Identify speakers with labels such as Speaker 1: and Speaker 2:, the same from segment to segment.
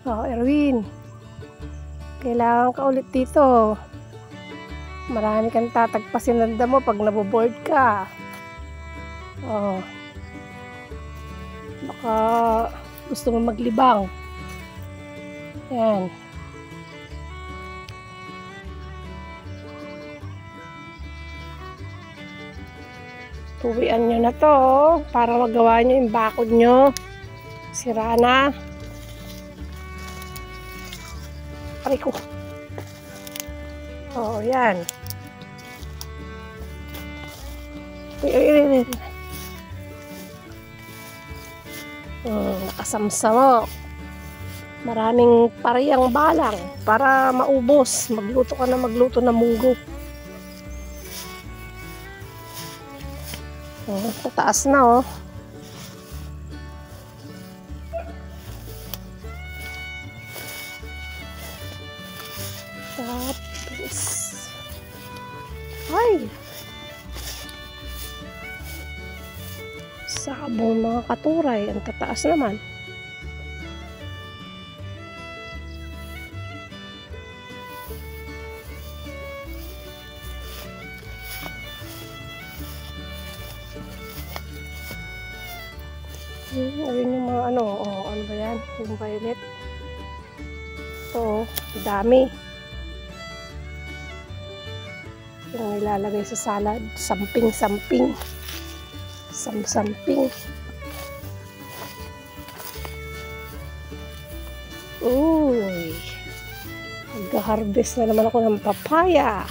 Speaker 1: Oh, Erwin. Kailangan ka ulit dito. Marami kang tatagpasin ng damo pag naboboard ka. Oh. Baka gusto mo maglibang. Yan. Tuwian nyo na to para magawa nyo yung bakod nyo. Sira na. Aray ko. Oh, yan. Ay. Nakasamsamo. Maraming parehang balang para maubos. Magluto ka na magluto ng munggo. Tataas na, oh. Tapos, ay, sabong mga katuray, ang tataas naman. Ayun yung mga ano, oh, ano ba yan? Yung violet. Ito, dami. Yung ilalagay sa salad, samping-samping. Samping. Uy, mag-harvest na naman ako ng papaya.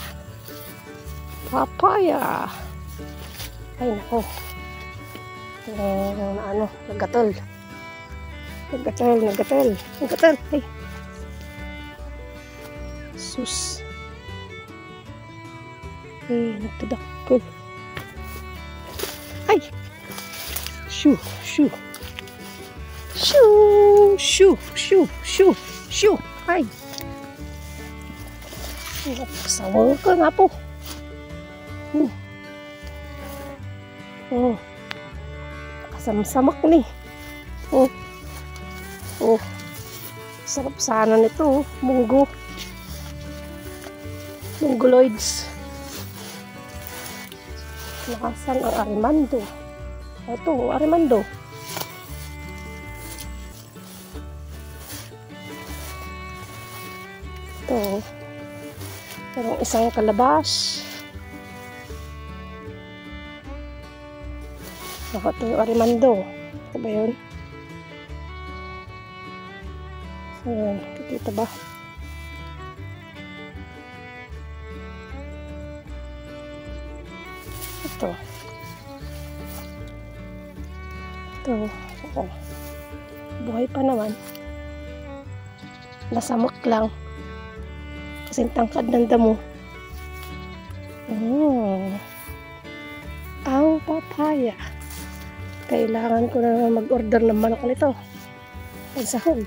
Speaker 1: Ay, nako. Naggatol. Ay. Sus. Ay, nagtadakko. Ay. Shoo. Ay. Sawa ka nga po. Kasamsamak ni. Sarap sana nito, mungguloids. Nakasan ang arimando. Ito, arimando. Ito. Parang isang kalabas. Ito yung arimando. Ito ba yun? Ayan, kita ba? Ito. Oh. Buhay pa naman. Nasamok lang. Kasi tangkad ng damo. Ang papaya. Kailangan ko na mag-order ng manok nito. Ang sahog.